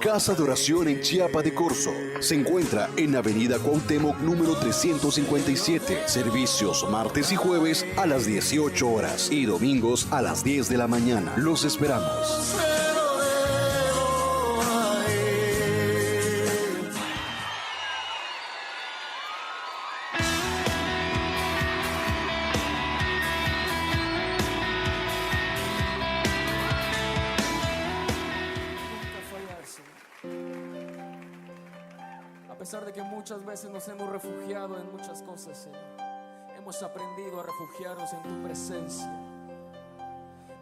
Casa de Oración en Chiapa de Corzo. Se encuentra en Avenida Cuauhtémoc número 357. Servicios martes y jueves a las 18 horas y domingos a las 10 de la mañana. Los esperamos. A pesar de que muchas veces nos hemos refugiado en muchas cosas, Señor, hemos aprendido a refugiarnos en tu presencia.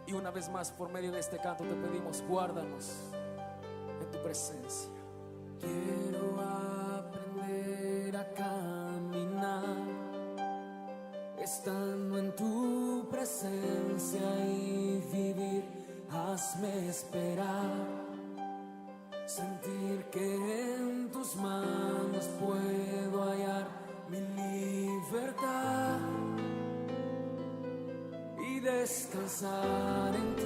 Y una vez más, por medio de este canto, te pedimos, guárdanos en tu presencia. Quiero aprender a caminar estando en tu presencia y vivir. Hazme esperar, sentir que en tus manos puedo hallar mi libertad y descansar en ti.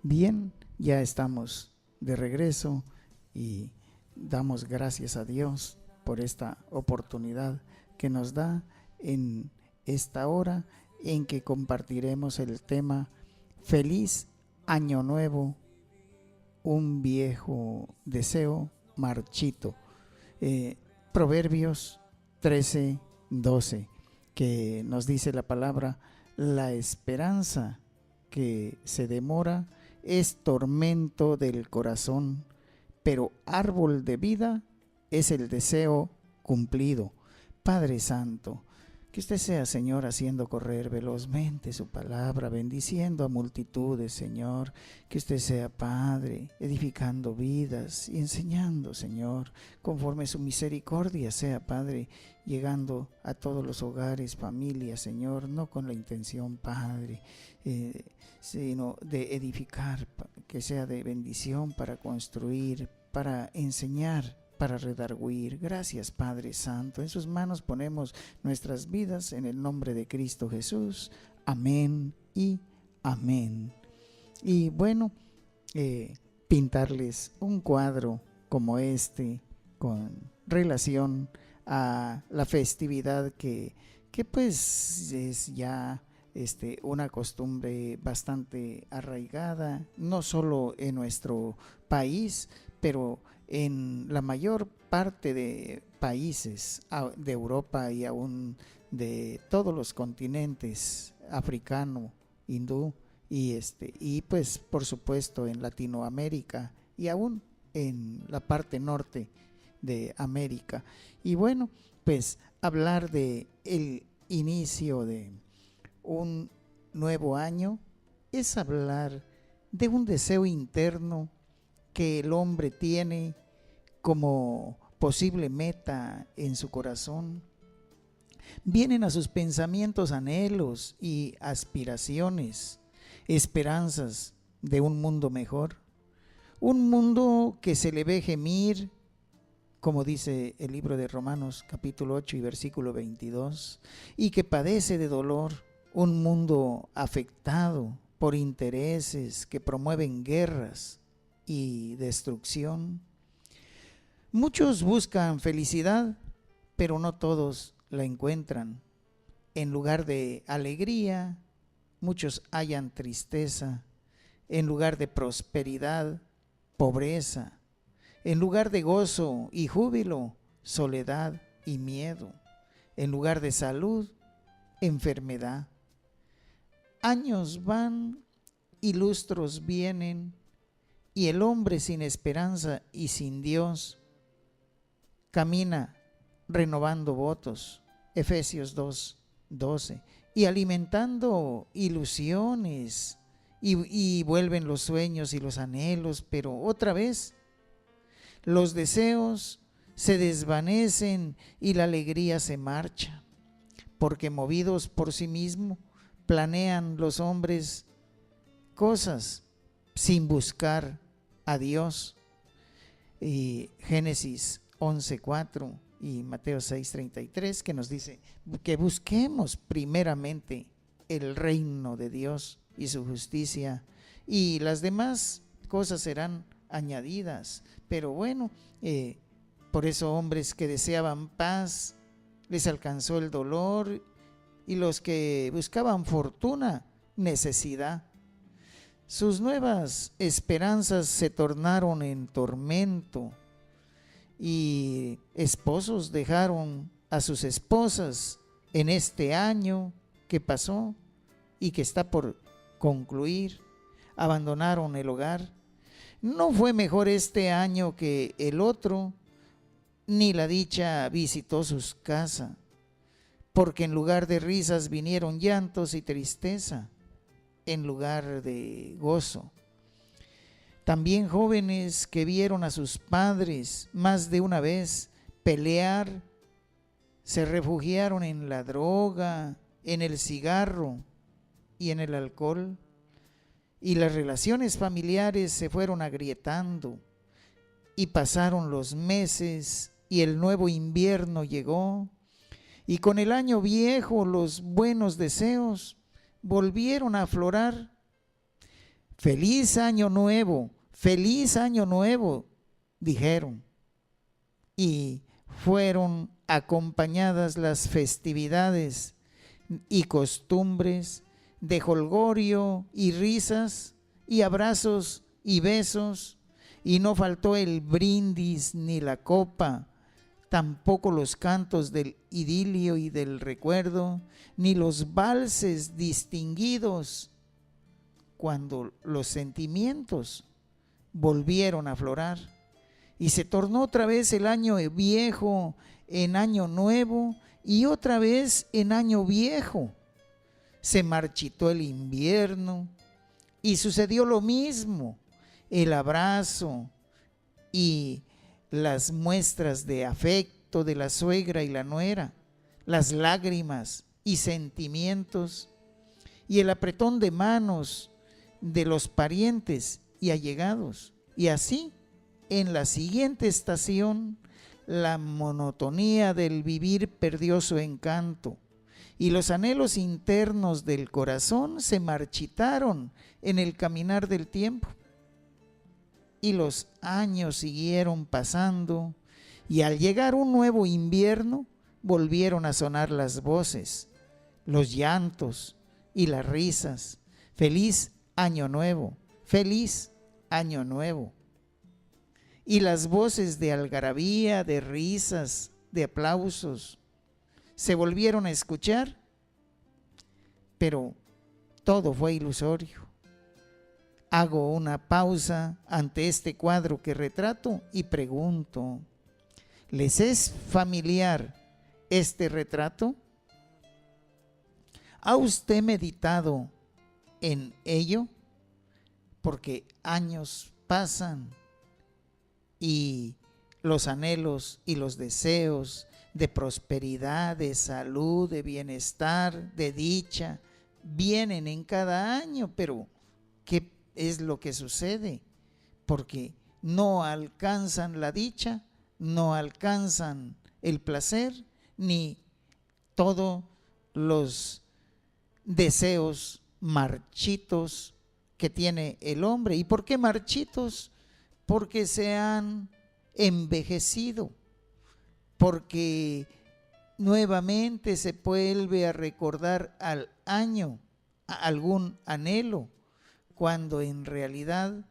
Bien, ya estamos de regreso y damos gracias a Dios por esta oportunidad que nos da en esta hora en que compartiremos el tema Feliz Año Nuevo, un viejo deseo marchito. Proverbios 13:12, que nos dice la palabra: la esperanza que se demora es tormento del corazón, pero árbol de vida es el deseo cumplido. Padre Santo, que usted sea, Señor, haciendo correr velozmente su palabra, bendiciendo a multitudes, Señor. Que usted sea, Padre, edificando vidas y enseñando, Señor, conforme su misericordia sea, Padre, llegando a todos los hogares, familias, Señor, no con la intención, Padre, sino de edificar, que sea de bendición para construir, para enseñar, para redarguir. Gracias, Padre Santo. En sus manos ponemos nuestras vidas en el nombre de Cristo Jesús. Amén y amén. Y bueno, pintarles un cuadro como este con relación a la festividad que pues es ya una costumbre bastante arraigada, no solo en nuestro país, pero en la mayor parte de países de Europa y aún de todos los continentes, africano, hindú y pues por supuesto en Latinoamérica y aún en la parte norte de América. Y bueno, pues hablar de el inicio de un nuevo año es hablar de un deseo interno que el hombre tiene como posible meta en su corazón. Vienen a sus pensamientos anhelos y aspiraciones, esperanzas de un mundo mejor, un mundo que se le ve gemir, como dice el libro de Romanos capítulo 8 y versículo 22, y que padece de dolor, un mundo afectado por intereses que promueven guerras y destrucción. Muchos buscan felicidad, pero no todos la encuentran. En lugar de alegría, muchos hallan tristeza. En lugar de prosperidad, pobreza. En lugar de gozo y júbilo, soledad y miedo. En lugar de salud, enfermedad. Años van y lustros vienen, y el hombre sin esperanza y sin Dios camina renovando votos, Efesios 2:12, y alimentando ilusiones, y vuelven los sueños y los anhelos, pero otra vez los deseos se desvanecen y la alegría se marcha, porque movidos por sí mismo planean los hombres cosas sin buscar a Dios. Y Génesis 11:4 y Mateo 6:33, que nos dice que busquemos primeramente el reino de Dios y su justicia, y las demás cosas serán añadidas. Pero bueno, por eso hombres que deseaban paz, les alcanzó el dolor, y los que buscaban fortuna, necesidad. Sus nuevas esperanzas se tornaron en tormento, y esposos dejaron a sus esposas en este año que pasó y que está por concluir. Abandonaron el hogar. No fue mejor este año que el otro, ni la dicha visitó sus casas, porque en lugar de risas vinieron llantos y tristeza, en lugar de gozo. También jóvenes que vieron a sus padres más de una vez pelear, se refugiaron en la droga, en el cigarro y en el alcohol, y las relaciones familiares se fueron agrietando, y pasaron los meses y el nuevo invierno llegó, y con el año viejo los buenos deseos volvieron a aflorar. Feliz año nuevo, dijeron, y fueron acompañadas las festividades y costumbres de jolgorio y risas y abrazos y besos, y no faltó el brindis ni la copa, tampoco los cantos del idilio y del recuerdo, ni los valses distinguidos, cuando los sentimientos volvieron a aflorar, y se tornó otra vez el año viejo en año nuevo, y otra vez en año viejo. Se marchitó el invierno, y sucedió lo mismo. El abrazo y las muestras de afecto de la suegra y la nuera, las lágrimas y sentimientos, y el apretón de manos de los parientes y allegados. Y así, en la siguiente estación, la monotonía del vivir perdió su encanto, y los anhelos internos del corazón se marchitaron en el caminar del tiempo. Y los años siguieron pasando, y al llegar un nuevo invierno, volvieron a sonar las voces, los llantos y las risas. Feliz año nuevo, feliz año nuevo. Y las voces de algarabía, de risas, de aplausos, se volvieron a escuchar, pero todo fue ilusorio. Hago una pausa ante este cuadro que retrato y pregunto, ¿les es familiar este retrato? ¿Ha usted meditado en ello? Porque años pasan y los anhelos y los deseos de prosperidad, de salud, de bienestar, de dicha, vienen en cada año, pero ¿qué es lo que sucede? Porque no alcanzan la dicha, no alcanzan el placer, ni todos los deseos marchitos que tiene el hombre. ¿Y por qué marchitos? Porque se han envejecido, porque nuevamente se vuelve a recordar al año algún anhelo, cuando en realidad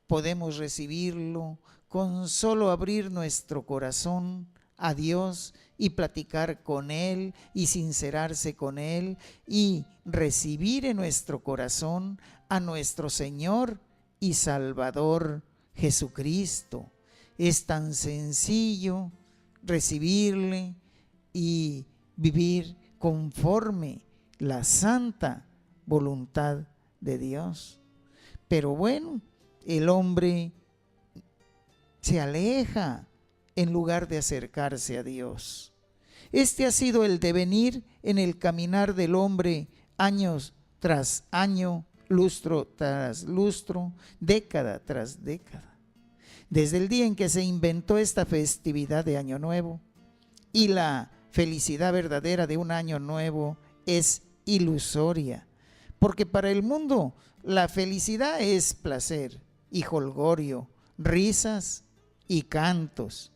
podemos recibirlo con solo abrir nuestro corazón a Dios y platicar con Él y sincerarse con Él y recibir en nuestro corazón a nuestro Señor y Salvador Jesucristo. Es tan sencillo recibirle y vivir conforme la santa voluntad de Dios. Pero bueno, el hombre se aleja en lugar de acercarse a Dios. Este ha sido el devenir en el caminar del hombre, años tras año, lustro tras lustro, década tras década. Desde el día en que se inventó esta festividad de Año Nuevo, y la felicidad verdadera de un año nuevo es ilusoria, porque para el mundo la felicidad es placer, y jolgorio, risas y cantos,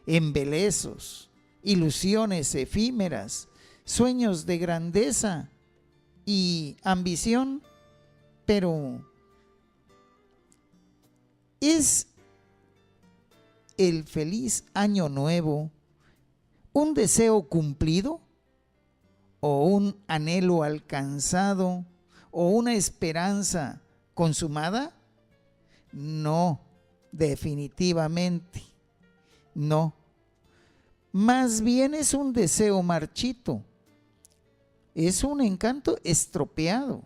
embelezos, ilusiones efímeras, sueños de grandeza y ambición, pero ¿es el feliz año nuevo un deseo cumplido o un anhelo alcanzado o una esperanza consumada? No, definitivamente no. Más bien es un deseo marchito, es un encanto estropeado,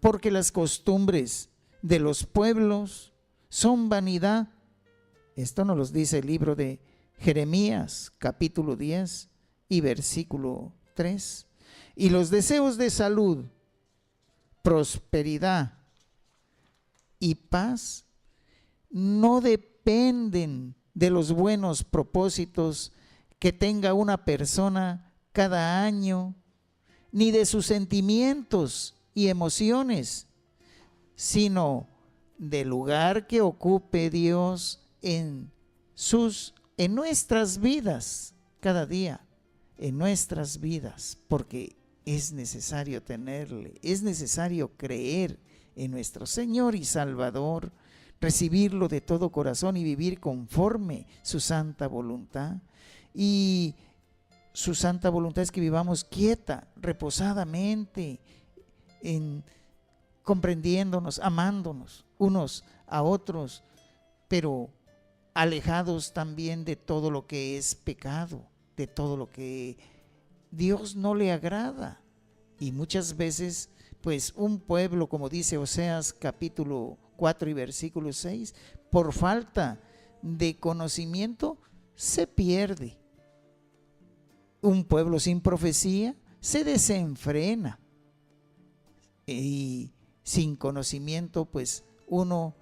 porque las costumbres de los pueblos son vanidad. Esto nos lo dice el libro de Jeremías, capítulo 10 y versículo 3. Y los deseos de salud, prosperidad y paz no dependen de los buenos propósitos que tenga una persona cada año, ni de sus sentimientos y emociones, sino del lugar que ocupe Dios en nuestras vidas, cada día, en nuestras vidas, porque es necesario tenerle, es necesario creer en nuestro Señor y Salvador, recibirlo de todo corazón y vivir conforme su santa voluntad. Y su santa voluntad es que vivamos quieta, reposadamente, comprendiéndonos, amándonos unos a otros, pero alejados también de todo lo que es pecado, de todo lo que Dios no le agrada. Y muchas veces, pues un pueblo, como dice Oseas capítulo 4 y versículo 6, por falta de conocimiento se pierde. Un pueblo sin profecía se desenfrena, y sin conocimiento pues uno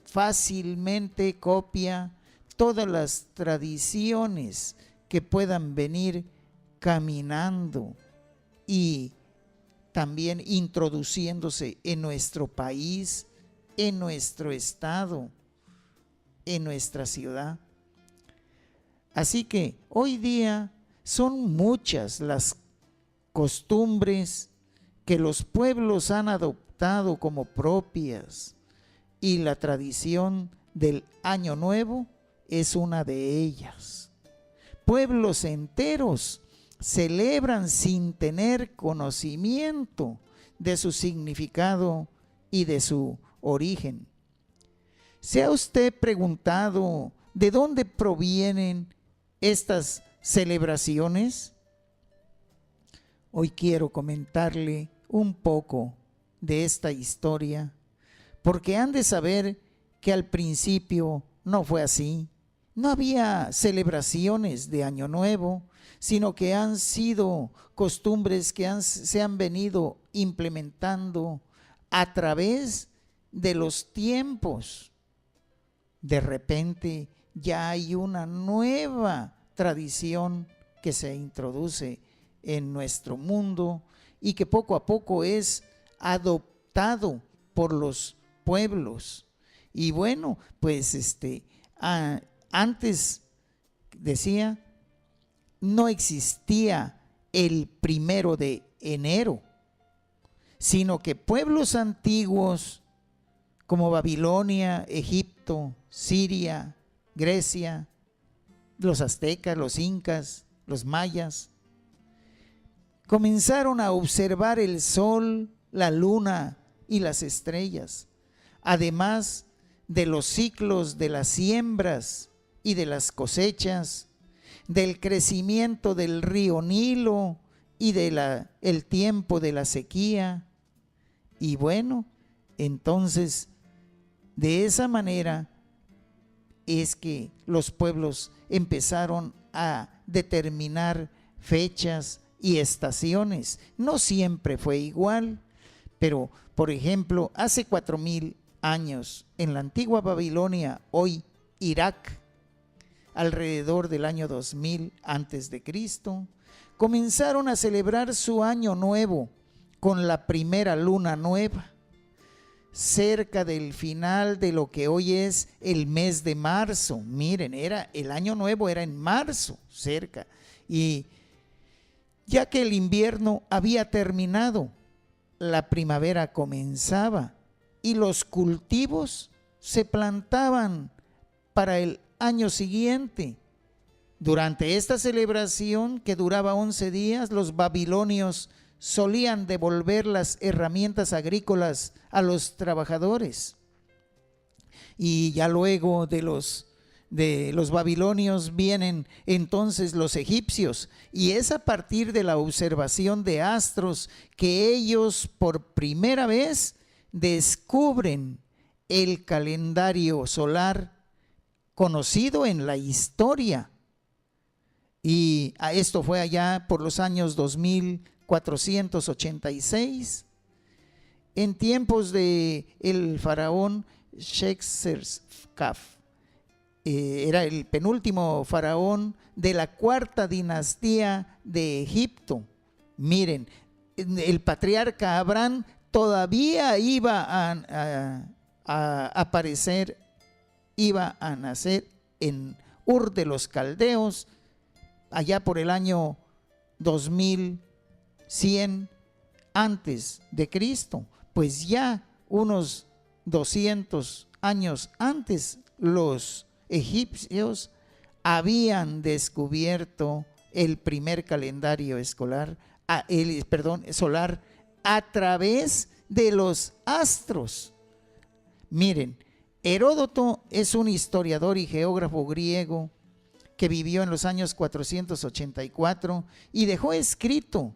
fácilmente copia todas las tradiciones que puedan venir caminando y también introduciéndose en nuestro país, en nuestro estado, en nuestra ciudad. Así que hoy día son muchas las costumbres que los pueblos han adoptado como propias, y la tradición del Año Nuevo es una de ellas. Pueblos enteros celebran sin tener conocimiento de su significado y de su origen. ¿Se ha usted preguntado de dónde provienen estas celebraciones? Hoy quiero comentarle un poco de esta historia, porque han de saber que al principio no fue así. No había celebraciones de Año Nuevo, sino que han sido costumbres que se han venido implementando a través de los tiempos. De repente ya hay una nueva tradición que se introduce en nuestro mundo y que poco a poco es adoptado por los pueblos. Y bueno, pues antes decía, no existía el 1 de enero, sino que pueblos antiguos como Babilonia, Egipto, Siria, Grecia, los aztecas, los incas, los mayas, comenzaron a observar el sol, la luna y las estrellas, además de los ciclos de las siembras y de las cosechas, del crecimiento del río Nilo y el tiempo de la sequía. Y bueno, entonces de esa manera es que los pueblos empezaron a determinar fechas y estaciones. No siempre fue igual, pero por ejemplo, hace 4000 años en la antigua Babilonia, hoy Irak, alrededor del año 2000 antes de Cristo, comenzaron a celebrar su año nuevo con la primera luna nueva. cerca del final de lo que hoy es el mes de marzo. Miren, el año nuevo era en marzo, cerca. Y ya que el invierno había terminado, la primavera comenzaba y los cultivos se plantaban para el año siguiente. Durante esta celebración, que duraba 11 días, los babilonios solían devolver las herramientas agrícolas a los trabajadores. Y ya luego de los babilonios vienen entonces los egipcios, y es a partir de la observación de astros que ellos por primera vez descubren el calendario solar conocido en la historia. Y esto fue allá por los años 2486, en tiempos de el faraón Shexerkaf. Era el penúltimo faraón de la cuarta dinastía de Egipto. Miren, el patriarca Abraham todavía iba a aparecer, iba a nacer en Ur de los Caldeos, allá por el año 2100 antes de Cristo. Pues ya unos 200 años antes, los egipcios habían descubierto el primer calendario solar a través de los astros. Miren, Heródoto es un historiador y geógrafo griego que vivió en los años 484 y dejó escrito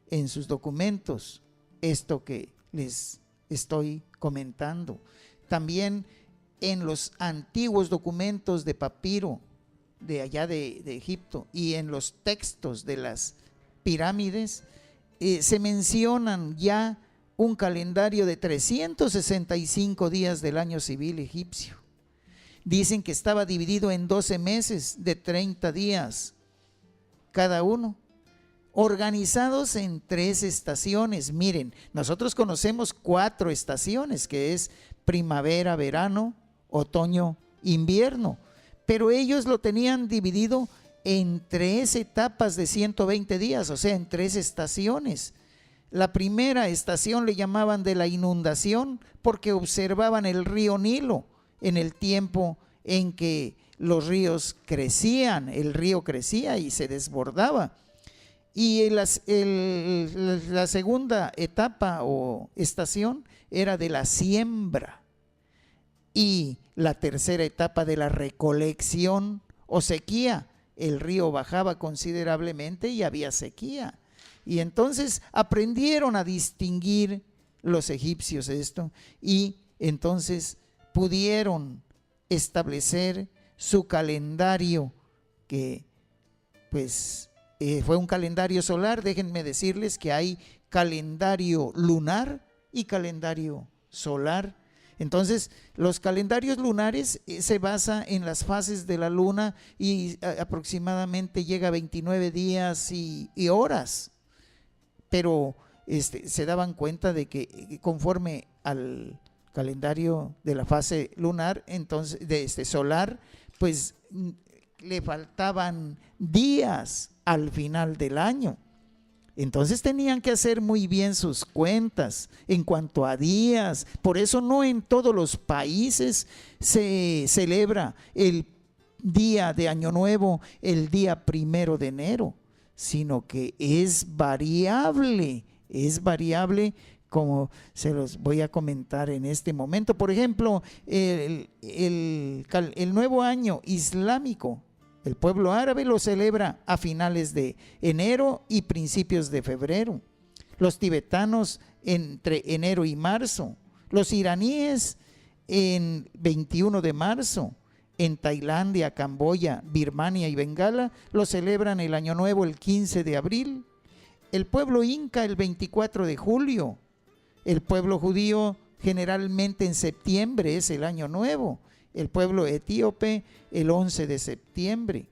en sus documentos esto que les estoy comentando. También en los antiguos documentos de papiro de allá de Egipto y en los textos de las pirámides se mencionan ya un calendario de 365 días del año civil egipcio. Dicen que estaba dividido en 12 meses de 30 días cada uno, organizados en 3 estaciones. Miren, nosotros conocemos 4 estaciones, que es primavera, verano, otoño, invierno, pero ellos lo tenían dividido en 3 etapas de 120 días, o sea, en 3 estaciones. La primera estación le llamaban de la inundación porque observaban el río Nilo en el tiempo en que los ríos crecían, el río crecía y se desbordaba. Y la segunda etapa o estación era de la siembra, y la tercera etapa de la recolección o sequía. El río bajaba considerablemente y había sequía. Y entonces aprendieron a distinguir los egipcios esto, y entonces pudieron establecer su calendario, que pues fue un calendario solar. Déjenme decirles que hay calendario lunar y calendario solar. Entonces, los calendarios lunares se basa en las fases de la luna y aproximadamente llega a 29 días y horas. Pero se daban cuenta de que conforme al calendario de la fase lunar, entonces de solar, pues le faltaban días al final del año. Entonces tenían que hacer muy bien sus cuentas en cuanto a días. Por eso no en todos los países se celebra el día de Año Nuevo el día 1 de enero, sino que es variable, como se los voy a comentar en este momento. Por ejemplo, el nuevo año islámico, el pueblo árabe lo celebra a finales de enero y principios de febrero. Los tibetanos entre enero y marzo. Los iraníes en 21 de marzo. En Tailandia, Camboya, Birmania y Bengala lo celebran el año nuevo el 15 de abril. El pueblo inca el 24 de julio. El pueblo judío generalmente en septiembre es el año nuevo. El pueblo etíope el 11 de septiembre.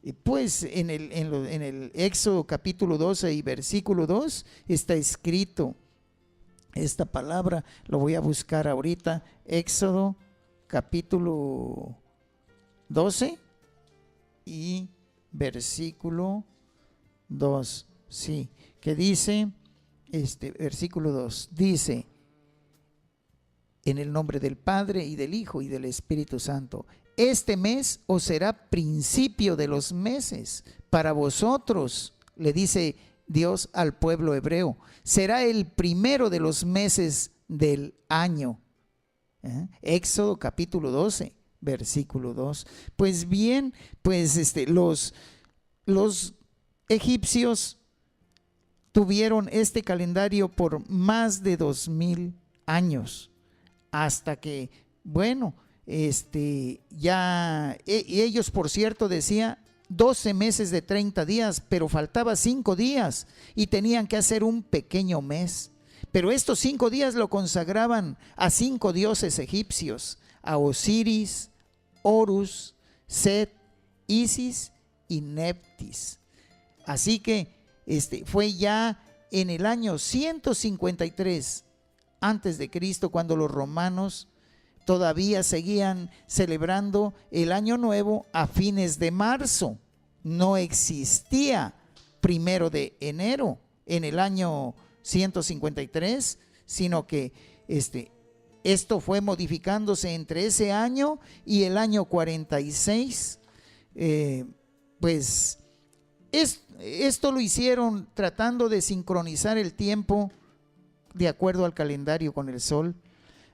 Y pues en el Éxodo capítulo 12 y versículo 2 está escrito esta palabra, lo voy a buscar ahorita, Éxodo capítulo 12 y versículo 2, sí, que dice, versículo 2, dice, en el nombre del Padre y del Hijo y del Espíritu Santo, este mes os será principio de los meses para vosotros, le dice Dios al pueblo hebreo, será el primero de los meses del año. Éxodo capítulo 12, versículo 2. Pues bien, pues los egipcios tuvieron este calendario por más de 2000 años, hasta que, bueno, ya ellos, por cierto, decía 12 meses de 30 días, pero faltaba 5 días y tenían que hacer un pequeño mes. Pero estos 5 días lo consagraban a 5 dioses egipcios, a Osiris, Horus, Set, Isis y Neptis. Así que fue ya en el año 153 antes de Cristo cuando los romanos todavía seguían celebrando el año nuevo a fines de marzo. No existía 1 de enero en el año 153, sino que esto fue modificándose entre ese año y el año 46. Pues esto lo hicieron tratando de sincronizar el tiempo de acuerdo al calendario con el sol.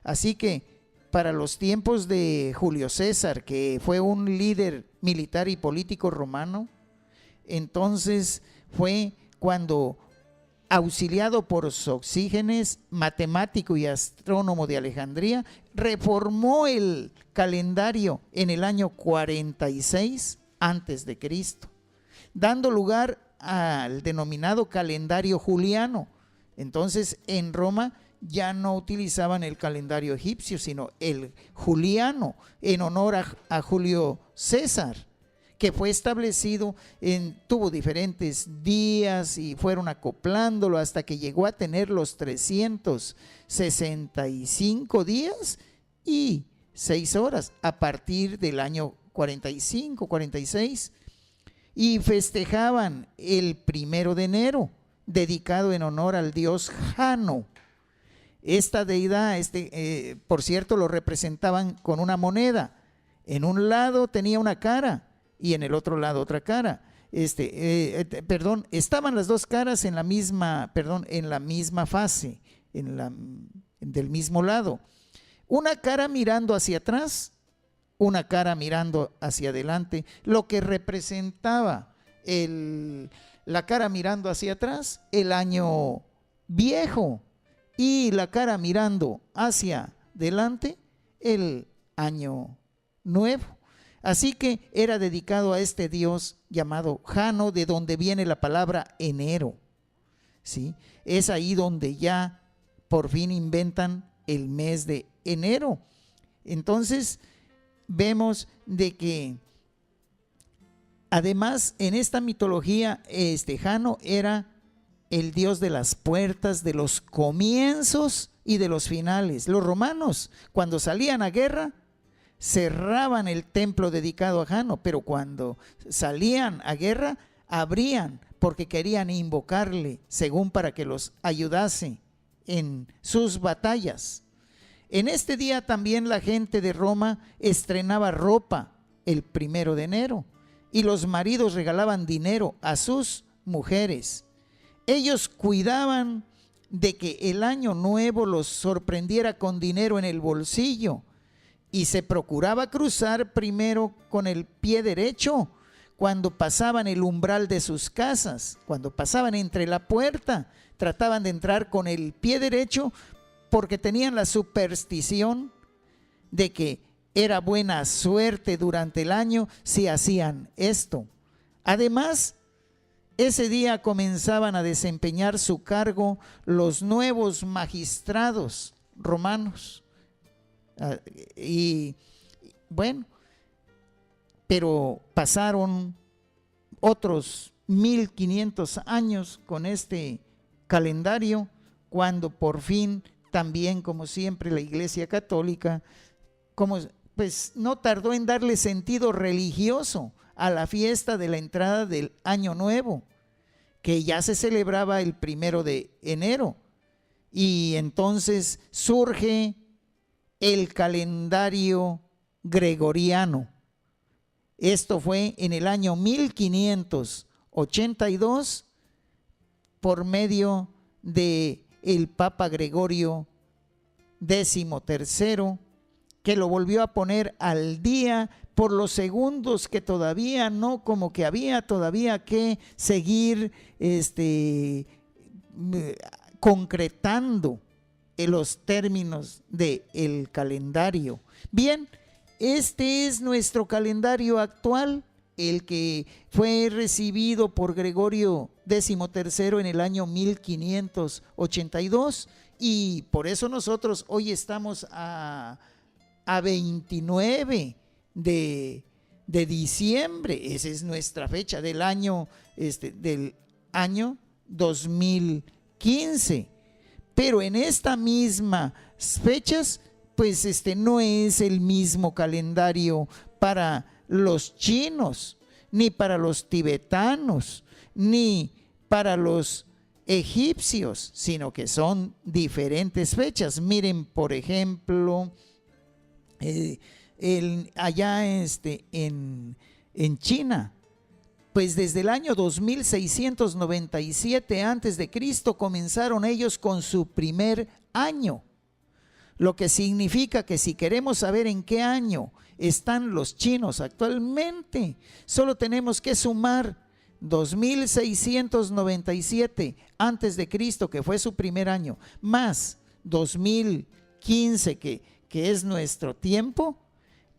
Así que para los tiempos de Julio César, que fue un líder militar y político romano, entonces fue cuando, auxiliado por Sosígenes, matemático y astrónomo de Alejandría, reformó el calendario en el año 46 antes de Cristo, dando lugar al denominado calendario juliano. Entonces, en Roma ya no utilizaban el calendario egipcio, sino el juliano, en honor a Julio César, que fue establecido, tuvo diferentes días y fueron acoplándolo hasta que llegó a tener los 365 días y 6 horas a partir del año 45, 46, y festejaban el 1 de enero, dedicado en honor al dios Jano. Esta deidad, por cierto, lo representaban con una moneda. En un lado tenía una cara y en el otro lado otra cara. Estaban las dos caras en la misma fase, del mismo lado. Una cara mirando hacia atrás, una cara mirando hacia adelante, lo que representaba la cara mirando hacia atrás, el año viejo, y la cara mirando hacia adelante, el año nuevo. Así que era dedicado a este dios llamado Jano, de donde viene la palabra enero, ¿sí? Es ahí donde ya por fin inventan el mes de enero. Entonces vemos de que además en esta mitología Jano era el dios de las puertas, de los comienzos y de los finales. Los romanos, cuando salían a guerra, cerraban el templo dedicado a Jano, pero cuando salían a guerra, abrían, porque querían invocarle, según para que los ayudase en sus batallas. En este día también la gente de Roma estrenaba ropa el 1 de enero, y los maridos regalaban dinero a sus mujeres. Ellos cuidaban de que el año nuevo los sorprendiera con dinero en el bolsillo, y se procuraba cruzar primero con el pie derecho cuando pasaban el umbral de sus casas. Cuando pasaban entre la puerta, trataban de entrar con el pie derecho, porque tenían la superstición de que era buena suerte durante el año si hacían esto. Además, ese día comenzaban a desempeñar su cargo los nuevos magistrados romanos. Y bueno, pero pasaron otros 1500 años con este calendario cuando por fin también, como siempre, la Iglesia Católica, pues no tardó en darle sentido religioso a la fiesta de la entrada del Año Nuevo, que ya se celebraba el 1 de enero. Y entonces surge el calendario gregoriano. Esto fue en el año 1582 por medio de el Papa Gregorio XIII, que lo volvió a poner al día por los segundos que todavía no, como que había todavía que seguir concretando en los términos del calendario. Bien, este es nuestro calendario actual, el que fue recibido por Gregorio XIII en el año 1582, y por eso nosotros hoy estamos a 29 de diciembre. Esa es nuestra fecha del año 2015. Pero en estas mismas fechas, pues no es el mismo calendario para los chinos, ni para los tibetanos, ni para los egipcios, sino que son diferentes fechas. Miren, por ejemplo, allá en China, pues desde el año 2697 antes de Cristo comenzaron ellos con su primer año, lo que significa que si queremos saber en qué año están los chinos actualmente, solo tenemos que sumar 2697 antes de Cristo, que fue su primer año, más 2015 que es nuestro tiempo,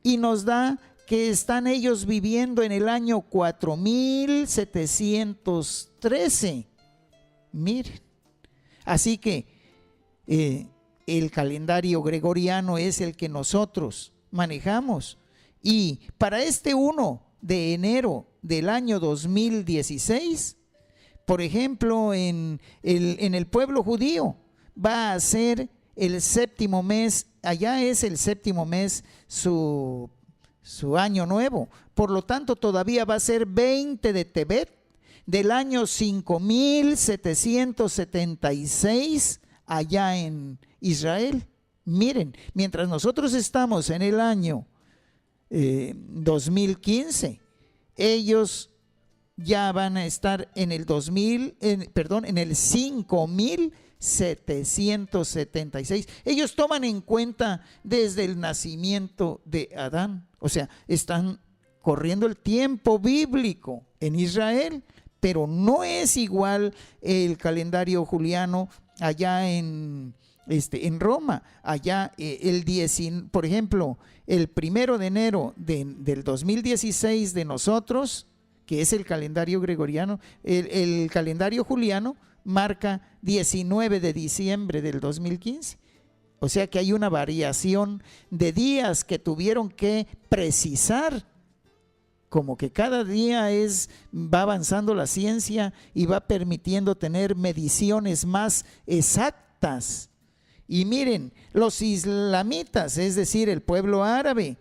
y nos da que están ellos viviendo en el año 4713. Miren, así que el calendario gregoriano es el que nosotros manejamos, y para este 1 de enero del año 2016, por ejemplo, en el pueblo judío va a ser el séptimo mes, allá es el séptimo mes su año nuevo, por lo tanto todavía va a ser 20 de Tebet del año 5776 allá en Israel. Miren, mientras nosotros estamos en el año 2015, ellos ya van a estar en el 5776. Ellos toman en cuenta desde el nacimiento de Adán, o sea, están corriendo el tiempo bíblico en Israel, pero no es igual el calendario juliano allá en Roma. Allá por ejemplo, el 1 de enero del 2016 de nosotros, que es el calendario gregoriano, el calendario juliano marca 19 de diciembre del 2015. O sea que hay una variación de días que tuvieron que precisar, como que cada día va avanzando la ciencia y va permitiendo tener mediciones más exactas. Y miren, los islamitas, es decir, el pueblo árabe,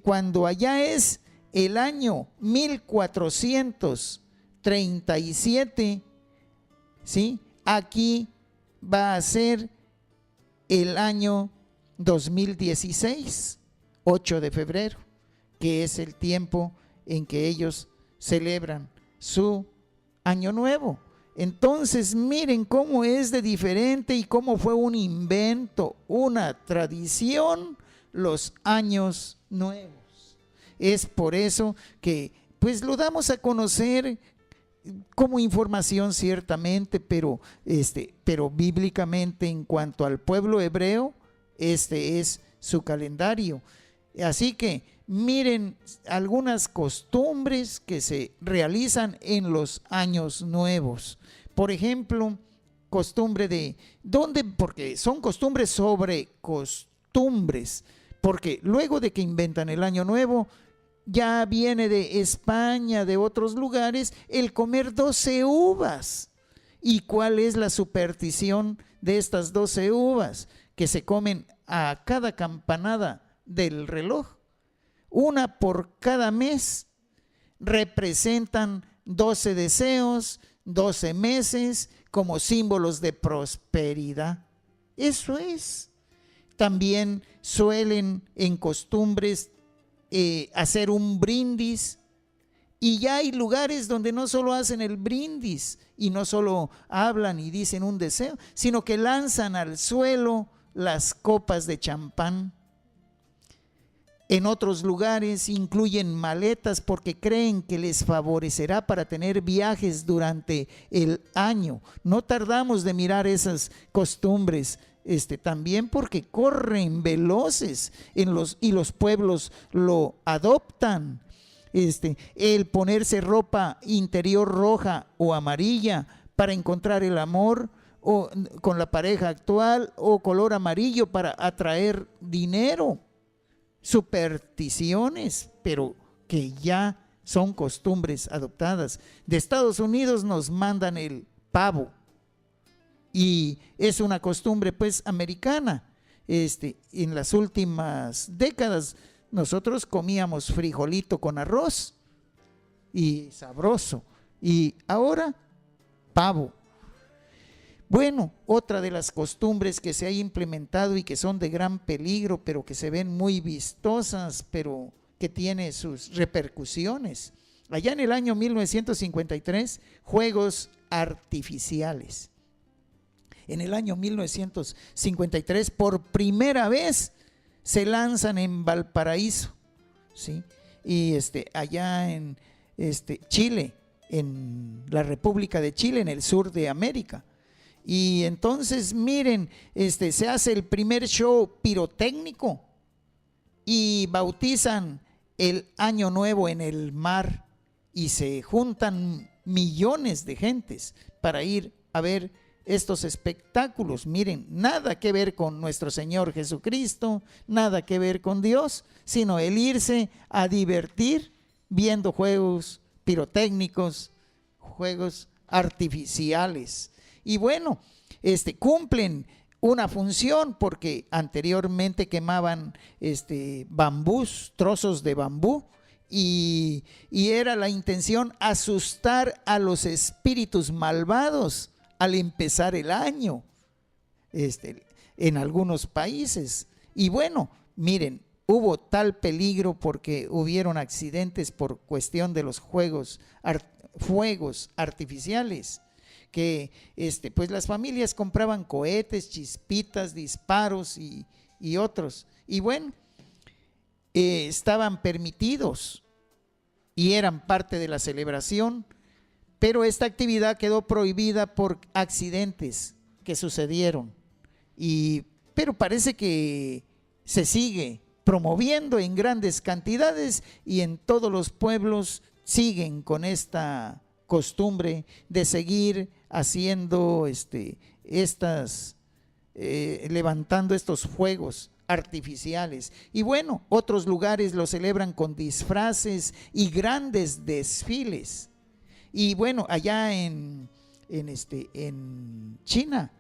cuando allá es el año 1437, ¿sí? Aquí va a ser el año 2016, 8 de febrero, que es el tiempo en que ellos celebran su año nuevo. Entonces miren cómo es de diferente y cómo fue un invento, una tradición, los años nuevos. Es por eso que pues lo damos a conocer como información ciertamente, pero bíblicamente en cuanto al pueblo hebreo, este es su calendario. Así que miren algunas costumbres que se realizan en los años nuevos. Por ejemplo, costumbre de ¿dónde? Porque son costumbres sobre costumbres, porque luego de que inventan el año nuevo, ya viene de España, de otros lugares, el comer 12 uvas. ¿Y cuál es la superstición de estas 12 uvas? Que se comen a cada campanada del reloj, una por cada mes. Representan 12 deseos, 12 meses, como símbolos de prosperidad. Eso es. También suelen en costumbres hacer un brindis, y ya hay lugares donde no solo hacen el brindis y no solo hablan y dicen un deseo, sino que lanzan al suelo las copas de champán. En otros lugares incluyen maletas porque creen que les favorecerá para tener viajes durante el año. No tardamos de mirar esas costumbres, también porque corren veloces y los pueblos lo adoptan. El ponerse ropa interior roja o amarilla para encontrar el amor o con la pareja actual, o color amarillo para atraer dinero. Supersticiones, pero que ya son costumbres adoptadas. De Estados Unidos nos mandan el pavo, y es una costumbre pues americana. En las últimas décadas nosotros comíamos frijolito con arroz y sabroso, y ahora pavo. Bueno, otra de las costumbres que se ha implementado y que son de gran peligro, pero que se ven muy vistosas, pero que tiene sus repercusiones. Allá en el año 1953, juegos artificiales. En el año 1953, por primera vez, se lanzan en Valparaíso, ¿sí? Y allá en Chile, en la República de Chile, en el sur de América. Y entonces miren, se hace el primer show pirotécnico y bautizan el año nuevo en el mar, y se juntan millones de gentes para ir a ver estos espectáculos. Miren, nada que ver con nuestro Señor Jesucristo, nada que ver con Dios, sino el irse a divertir viendo juegos pirotécnicos, juegos artificiales. Y bueno, cumplen una función, porque anteriormente quemaban bambús, trozos de bambú, y era la intención asustar a los espíritus malvados al empezar el año, en algunos países. Y bueno, miren, hubo tal peligro porque hubieron accidentes por cuestión de los fuegos artificiales, que pues las familias compraban cohetes, chispitas, disparos y otros, y bueno, estaban permitidos y eran parte de la celebración, pero esta actividad quedó prohibida por accidentes que sucedieron, pero parece que se sigue promoviendo en grandes cantidades, y en todos los pueblos siguen con esta costumbre de seguir haciendo levantando estos fuegos artificiales. Y bueno, otros lugares lo celebran con disfraces y grandes desfiles. Y bueno, allá en China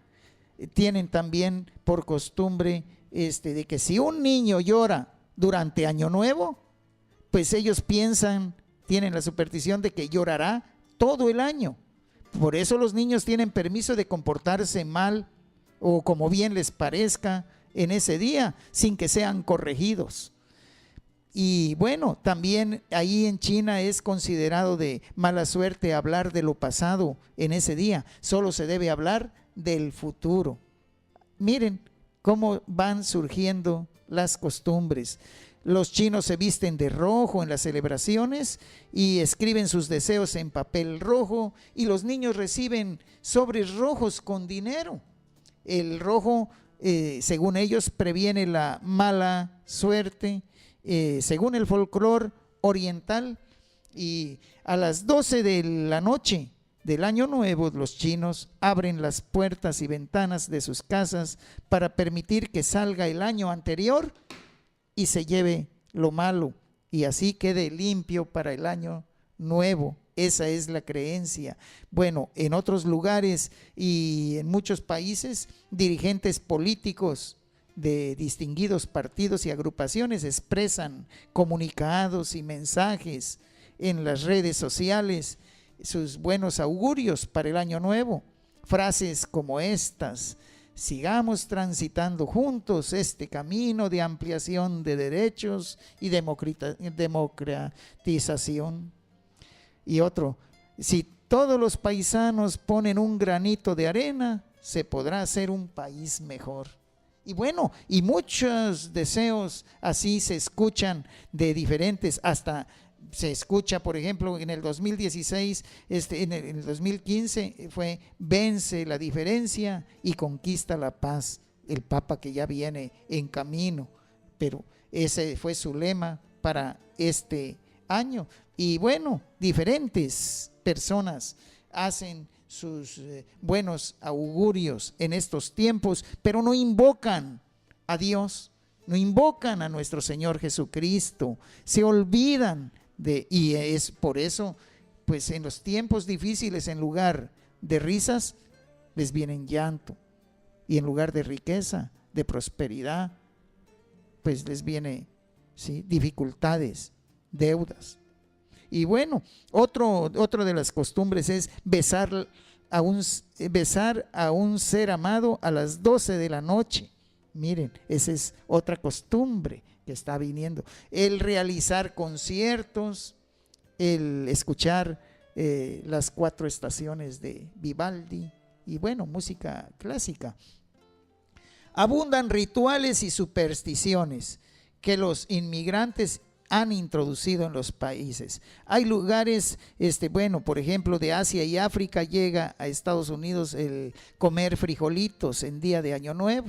tienen también por costumbre de que si un niño llora durante Año Nuevo, pues ellos tienen la superstición de que llorará todo el año. Por eso los niños tienen permiso de comportarse mal o como bien les parezca en ese día, sin que sean corregidos. Y bueno, también ahí en China es considerado de mala suerte hablar de lo pasado en ese día. Solo se debe hablar del futuro. Miren cómo van surgiendo las costumbres. Los chinos se visten de rojo en las celebraciones y escriben sus deseos en papel rojo, y los niños reciben sobres rojos con dinero. El rojo, según ellos, previene la mala suerte, según el folclore oriental. Y a las 12 de la noche del Año Nuevo, los chinos abren las puertas y ventanas de sus casas para permitir que salga el año anterior y se lleve lo malo, y así quede limpio para el año nuevo Esa es la creencia. Bueno, en otros lugares y en muchos países, dirigentes políticos de distinguidos partidos y agrupaciones expresan comunicados y mensajes en las redes sociales sus buenos augurios para el año nuevo. Frases como estas: sigamos transitando juntos este camino de ampliación de derechos y democratización. Y otro: si todos los paisanos ponen un granito de arena, se podrá hacer un país mejor. Y bueno, y muchos deseos así se escuchan de diferentes, hasta se escucha, por ejemplo, en el 2016, en el 2015 fue: vence la diferencia y conquista la paz. El Papa que ya viene en camino, pero ese fue su lema para este año. Y bueno, diferentes personas hacen sus buenos augurios en estos tiempos, pero no invocan a Dios, no invocan a nuestro Señor Jesucristo, se olvidan y es por eso, pues en los tiempos difíciles, en lugar de risas, les vienen llanto, y en lugar de riqueza, de prosperidad, pues les viene, ¿sí?, dificultades, deudas. Y bueno, otro de las costumbres es besar a un ser amado a las 12 de la noche. Miren, esa es otra costumbre que está viniendo. El realizar conciertos, el escuchar las 4 estaciones de Vivaldi y bueno, música clásica. Abundan rituales y supersticiones que los inmigrantes han introducido en los países. Hay lugares, bueno, por ejemplo, de Asia y África llega a Estados Unidos el comer frijolitos en día de Año Nuevo.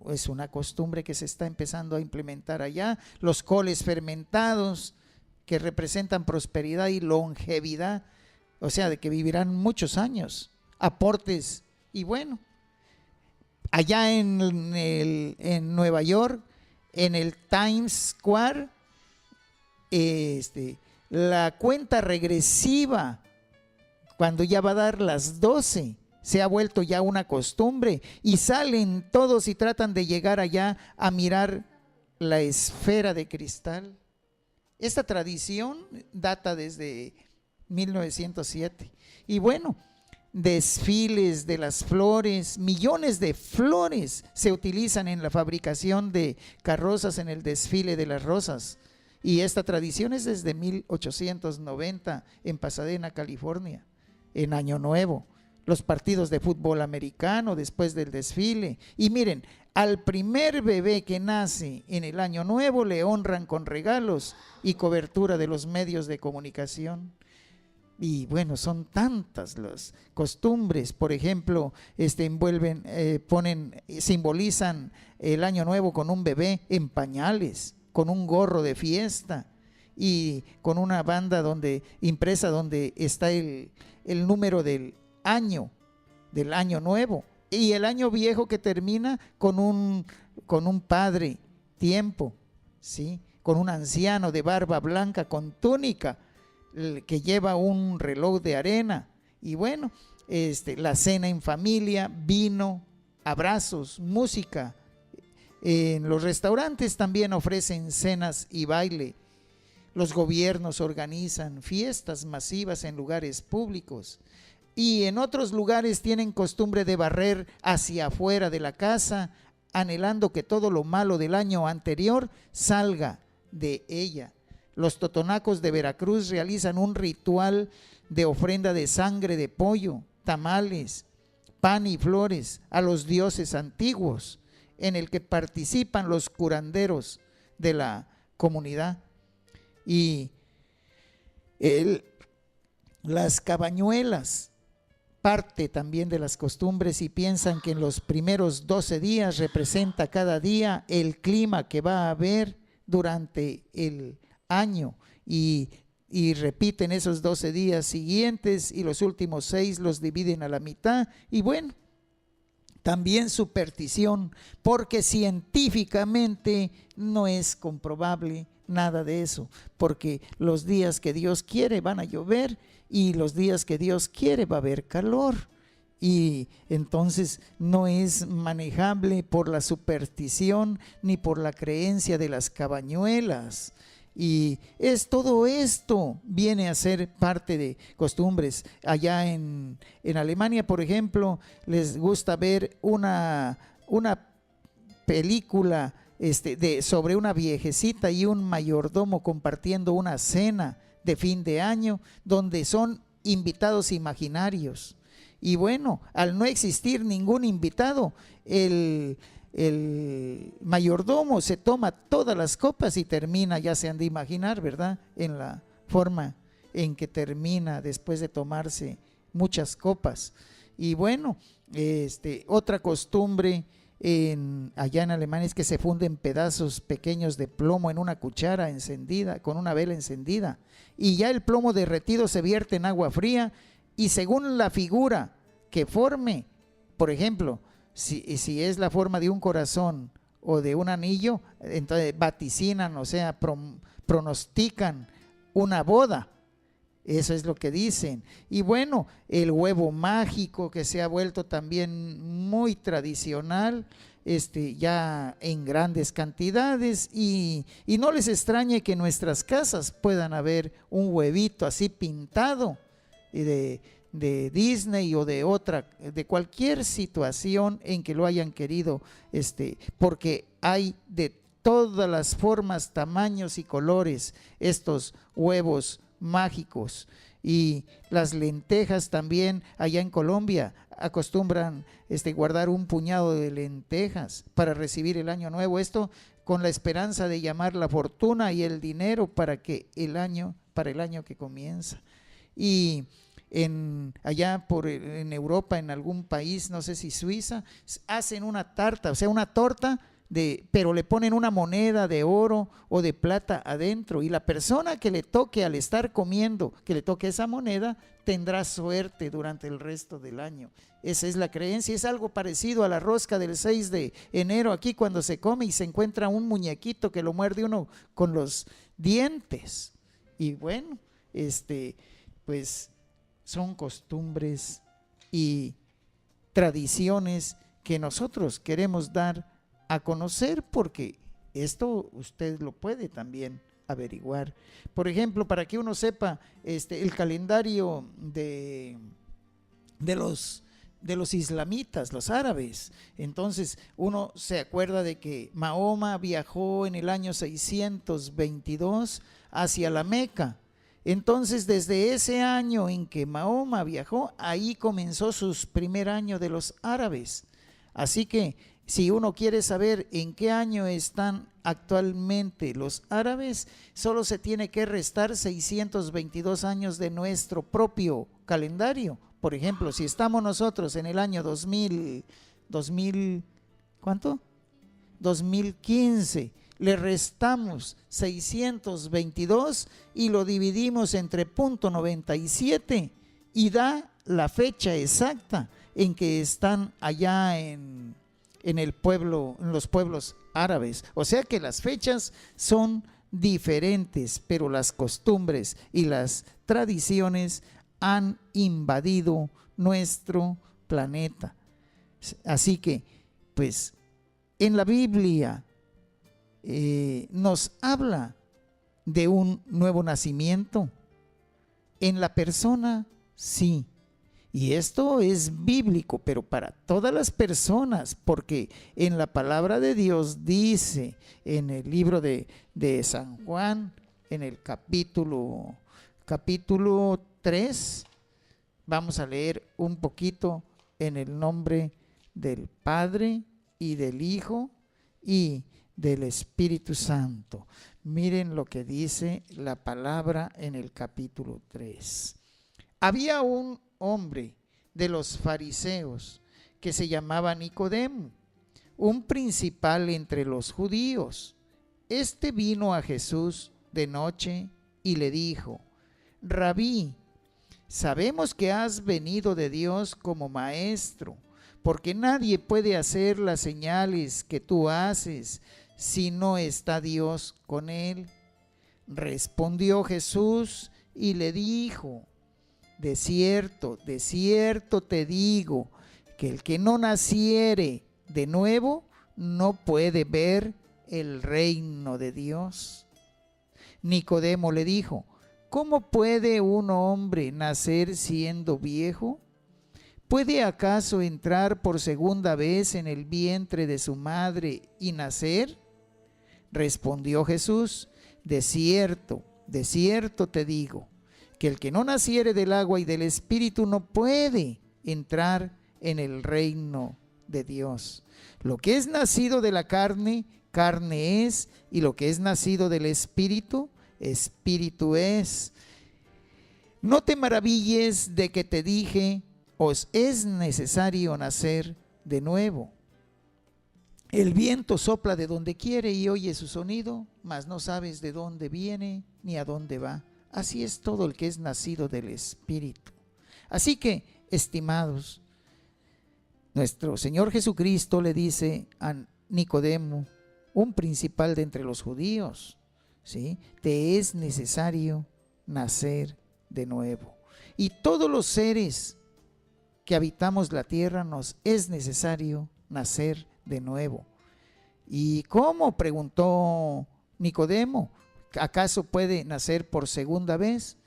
Es una costumbre que se está empezando a implementar allá. Los coles fermentados, que representan prosperidad y longevidad, o sea, de que vivirán muchos años. Aportes. Y bueno, allá en Nueva York, en el Times Square, la cuenta regresiva, cuando ya va a dar las 12, se ha vuelto ya una costumbre, y salen todos y tratan de llegar allá a mirar la esfera de cristal. Esta tradición data desde 1907. Y bueno, desfiles de las flores, millones de flores se utilizan en la fabricación de carrozas, en el desfile de las rosas. Y esta tradición es desde 1890 en Pasadena, California, en Año Nuevo. Los partidos de fútbol americano después del desfile. Y miren, al primer bebé que nace en el Año Nuevo le honran con regalos y cobertura de los medios de comunicación. Y bueno, son tantas las costumbres. Por ejemplo, simbolizan el Año Nuevo con un bebé en pañales, con un gorro de fiesta y con una banda impresa donde está el número del año nuevo, y el año viejo que termina con un padre tiempo, ¿sí?, con un anciano de barba blanca con túnica que lleva un reloj de arena. Y bueno, la cena en familia, vino, abrazos, música. En los restaurantes también ofrecen cenas y baile. Los gobiernos organizan fiestas masivas en lugares públicos, y en otros lugares tienen costumbre de barrer hacia afuera de la casa, anhelando que todo lo malo del año anterior salga de ella. Los totonacos de Veracruz realizan un ritual de ofrenda de sangre de pollo, tamales, pan y flores a los dioses antiguos, en el que participan los curanderos de la comunidad. Y las cabañuelas, parte también de las costumbres, y piensan que en los primeros 12 días representa cada día el clima que va a haber durante el año, y repiten esos 12 días siguientes, y los últimos 6 los dividen a la mitad. Y bueno, también superstición, porque científicamente no es comprobable nada de eso, porque los días que Dios quiere van a llover y los días que Dios quiere va a haber calor. Y entonces no es manejable por la superstición ni por la creencia de las cabañuelas. Y es todo esto viene a ser parte de costumbres. Allá en Alemania, por ejemplo, les gusta ver una película sobre una viejecita y un mayordomo compartiendo una cena de fin de año, donde son invitados imaginarios. Y bueno, al no existir ningún invitado, el mayordomo se toma todas las copas y termina, ya se han de imaginar, ¿verdad?, en la forma en que termina después de tomarse muchas copas. Y bueno, otra costumbre allá en Alemania es que se funden pedazos pequeños de plomo en una cuchara encendida, con una vela encendida, y ya el plomo derretido se vierte en agua fría, y según la figura que forme, por ejemplo, si es la forma de un corazón o de un anillo, entonces vaticinan, o sea, pronostican una boda. Eso es lo que dicen. Y bueno, el huevo mágico, que se ha vuelto también muy tradicional, ya en grandes cantidades, y no les extrañe que en nuestras casas puedan haber un huevito así pintado y de Disney o de cualquier situación en que lo hayan querido, porque hay de todas las formas, tamaños y colores estos huevos mágicos. Y las lentejas también, allá en Colombia acostumbran guardar un puñado de lentejas para recibir el año nuevo, esto con la esperanza de llamar la fortuna y el dinero para el año que comienza. Y allá en Europa, en algún país, no sé si Suiza, hacen una tarta, o sea, una torta, pero le ponen una moneda de oro o de plata adentro, y la persona que le toque, al estar comiendo, que le toque esa moneda, tendrá suerte durante el resto del año. Esa es la creencia. Es algo parecido a la rosca del 6 de enero, aquí cuando se come y se encuentra un muñequito que lo muerde uno con los dientes. Y bueno, pues son costumbres y tradiciones que nosotros queremos dar a conocer, porque esto usted lo puede también averiguar. Por ejemplo, para que uno sepa el calendario de los islamitas, los árabes. Entonces uno se acuerda de que Mahoma viajó en el año 622 hacia la Meca. Entonces, desde ese año en que Mahoma viajó, ahí comenzó su primer año de los árabes. Así que si uno quiere saber en qué año están actualmente los árabes, solo se tiene que restar 622 años de nuestro propio calendario. Por ejemplo, si estamos nosotros en el año 2015, le restamos 622 y lo dividimos entre .97 y da la fecha exacta en que están allá en el pueblo, en los pueblos árabes. O sea que las fechas son diferentes, pero las costumbres y las tradiciones han invadido nuestro planeta. Así que, pues, en la Biblia nos habla de un nuevo nacimiento. En la persona, sí. Y esto es bíblico, pero para todas las personas, porque en la palabra de Dios dice, en el libro de San Juan, en el capítulo 3, vamos a leer un poquito en el nombre del Padre y del Hijo y del Espíritu Santo. Miren lo que dice la palabra en el capítulo 3. Había un hombre de los fariseos que se llamaba Nicodemo, un principal entre los judíos. Este vino a Jesús de noche y le dijo: Rabí, sabemos que has venido de Dios como maestro, porque nadie puede hacer las señales que tú haces si no está Dios con él. Respondió Jesús y le dijo: de cierto te digo, que el que no naciere de nuevo no puede ver el reino de Dios. Nicodemo le dijo: ¿cómo puede un hombre nacer siendo viejo? ¿Puede acaso entrar por segunda vez en el vientre de su madre y nacer? Respondió Jesús: de cierto te digo, que el que no naciere del agua y del Espíritu no puede entrar en el reino de Dios. Lo que es nacido de la carne, carne es, y lo que es nacido del Espíritu, Espíritu es. No te maravilles de que te dije: os es necesario nacer de nuevo. El viento sopla de donde quiere y oye su sonido, mas no sabes de dónde viene ni a dónde va. Así es todo el que es nacido del Espíritu. Así que, estimados, nuestro Señor Jesucristo le dice a Nicodemo, un principal de entre los judíos, ¿sí? Te es necesario nacer de nuevo. Y todos los seres que habitamos la tierra nos es necesario nacer de nuevo. ¿Y cómo?, preguntó Nicodemo. ¿Acaso puede nacer por segunda vez?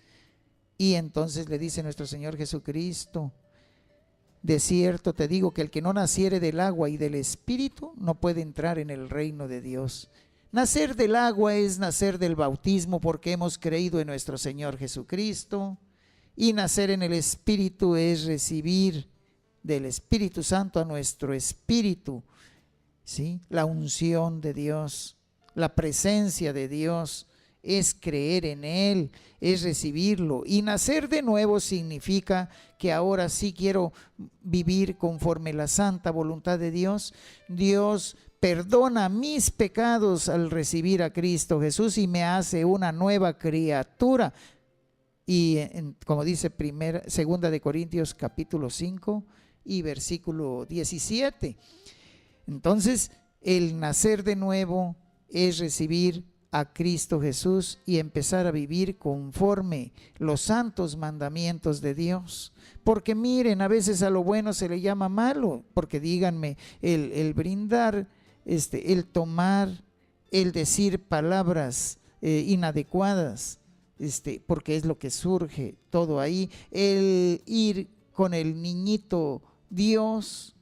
Y entonces le dice nuestro Señor Jesucristo: de cierto te digo que el que no naciere del agua y del Espíritu no puede entrar en el reino de Dios. Nacer del agua es nacer del bautismo, porque hemos creído en nuestro Señor Jesucristo. Y nacer en el Espíritu es recibir del Espíritu Santo a nuestro espíritu, ¿sí? La unción de Dios, la presencia de Dios, es creer en Él, es recibirlo. Y nacer de nuevo significa que ahora sí quiero vivir conforme la santa voluntad de Dios. Dios perdona mis pecados al recibir a Cristo Jesús y me hace una nueva criatura. Y como dice segunda de Corintios capítulo 5 y versículo 17. Entonces, el nacer de nuevo es recibir a Cristo Jesús y empezar a vivir conforme los santos mandamientos de Dios. Porque miren, a veces a lo bueno se le llama malo, porque díganme, el brindar, el tomar, el decir palabras inadecuadas, porque es lo que surge todo ahí, el ir con el niñito Dios,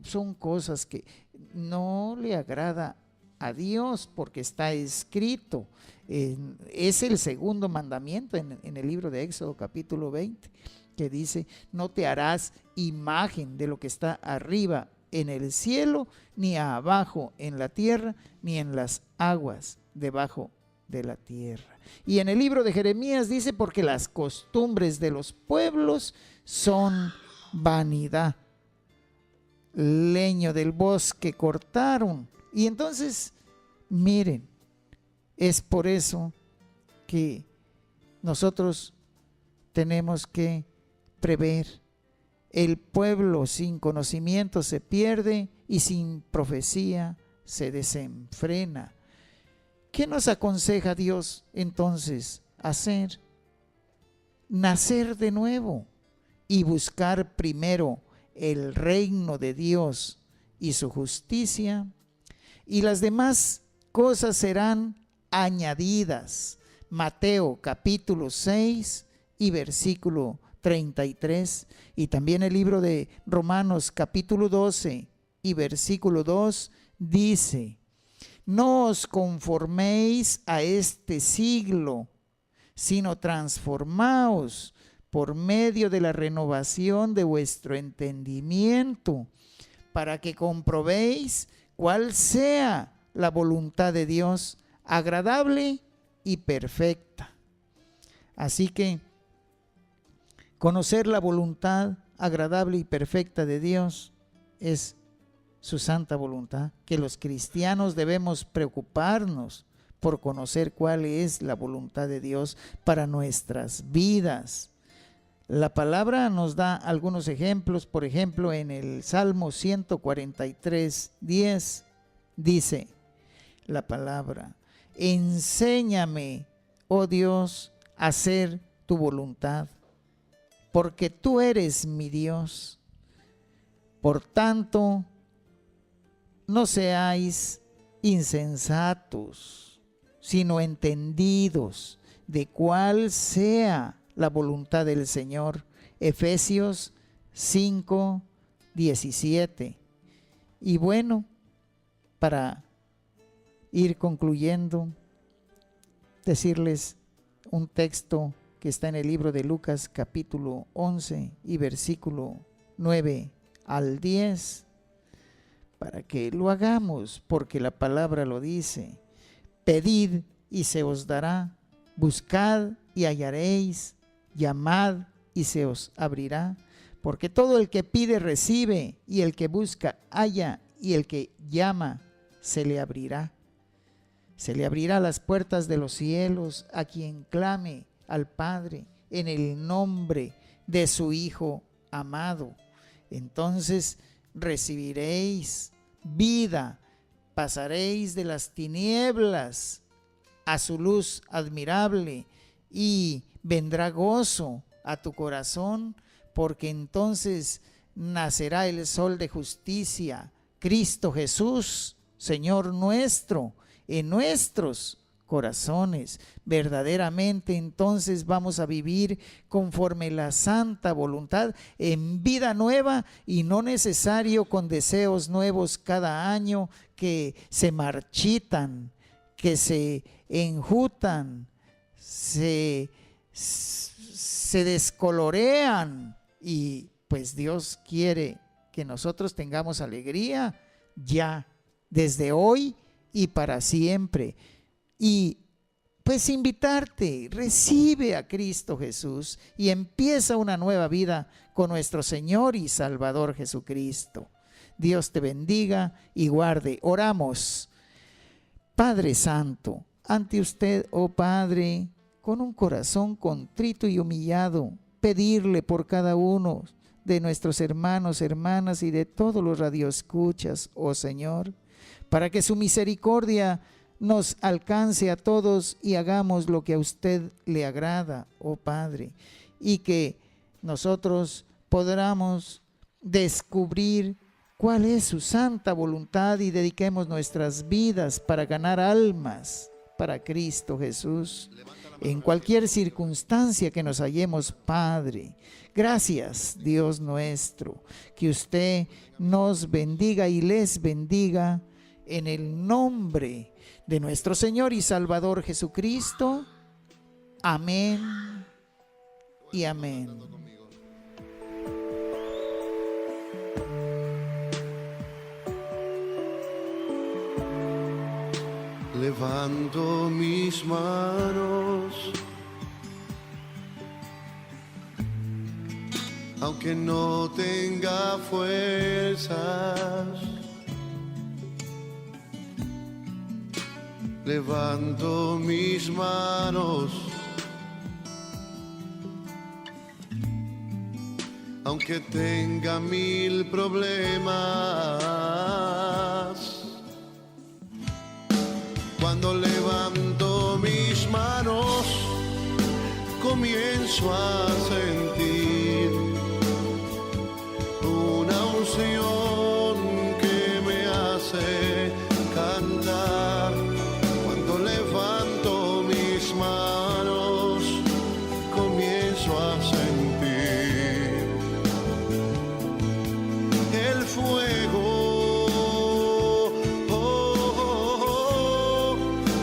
son cosas que no le agrada a Dios, porque está escrito, es el segundo mandamiento en el libro de Éxodo capítulo 20, que dice: no te harás imagen de lo que está arriba en el cielo, ni abajo en la tierra, ni en las aguas debajo de la tierra. Y en el libro de Jeremías dice: porque las costumbres de los pueblos son vanidad, leño del bosque cortaron. Y entonces, miren, es por eso que nosotros tenemos que prever. El pueblo sin conocimiento se pierde y sin profecía se desenfrena. ¿Qué nos aconseja Dios entonces hacer? Nacer de nuevo y buscar primero el reino de Dios y su justicia, y las demás cosas serán añadidas. Mateo capítulo 6 y versículo 33, y también el libro de Romanos capítulo 12 y versículo 2 dice: no os conforméis a este siglo, sino transformaos por medio de la renovación de vuestro entendimiento, para que comprobéis cuál sea la voluntad de Dios, agradable y perfecta. Así que conocer la voluntad agradable y perfecta de Dios es su santa voluntad, que los cristianos debemos preocuparnos por conocer cuál es la voluntad de Dios para nuestras vidas. La palabra nos da algunos ejemplos. Por ejemplo, en el Salmo 143:10 dice la palabra: enséñame, oh Dios, a hacer tu voluntad. porque tú eres mi Dios. Por tanto, no seáis insensatos, sino entendidos de cuál sea la voluntad del Señor. Efesios 5:17. Y bueno, para ir concluyendo, decirles un texto que está en el libro de Lucas capítulo 11 y versículo 9 al 10, para que lo hagamos, porque la palabra lo dice: pedid y se os dará, buscad y hallaréis, llamad y se os abrirá, porque todo el que pide recibe, y el que busca halla, y el que llama se le abrirá. Se le abrirá las puertas de los cielos a quien clame al Padre en el nombre de su Hijo amado. Entonces recibiréis vida, pasaréis de las tinieblas a su luz admirable, y vendrá gozo a tu corazón, porque entonces nacerá el sol de justicia, Cristo Jesús, Señor nuestro, en nuestros corazones. Verdaderamente entonces vamos a vivir conforme la santa voluntad, en vida nueva, y no necesario con deseos nuevos cada año que se marchitan, que se enjutan, se descolorean. Y pues Dios quiere que nosotros tengamos alegría ya, desde hoy y para siempre. Y pues invitarte, recibe a Cristo Jesús y empieza una nueva vida con nuestro Señor y Salvador Jesucristo. Dios te bendiga y guarde. Oramos. Padre Santo, ante usted, oh Padre, con un corazón contrito y humillado, pedirle por cada uno de nuestros hermanos, hermanas y de todos los radioescuchas, oh Señor, para que su misericordia nos alcance a todos y hagamos lo que a usted le agrada, oh Padre, y que nosotros podamos descubrir cuál es su santa voluntad y dediquemos nuestras vidas para ganar almas para Cristo Jesús, en cualquier circunstancia que nos hallemos, Padre. Gracias, Dios nuestro, que usted nos bendiga y les bendiga en el nombre de nuestro Señor y Salvador Jesucristo. Amén y amén. Levanto mis manos, aunque no tenga fuerzas. Levanto mis manos, aunque tenga 1000 problemas. Cuando levanto mis manos, comienzo a sentir una unción que me hace cantar. Cuando levanto mis manos, comienzo a sentir el fuego.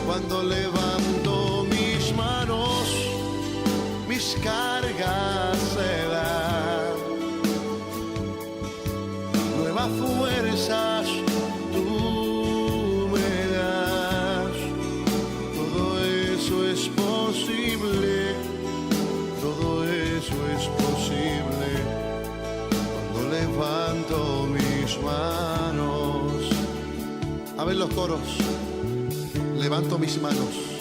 Cuando levanto mis manos, mis cargas se dan. Nuevas fuerzas tú me das. Todo eso es posible, todo eso es posible. Cuando levanto mis manos. A ver los coros. Levanto mis manos.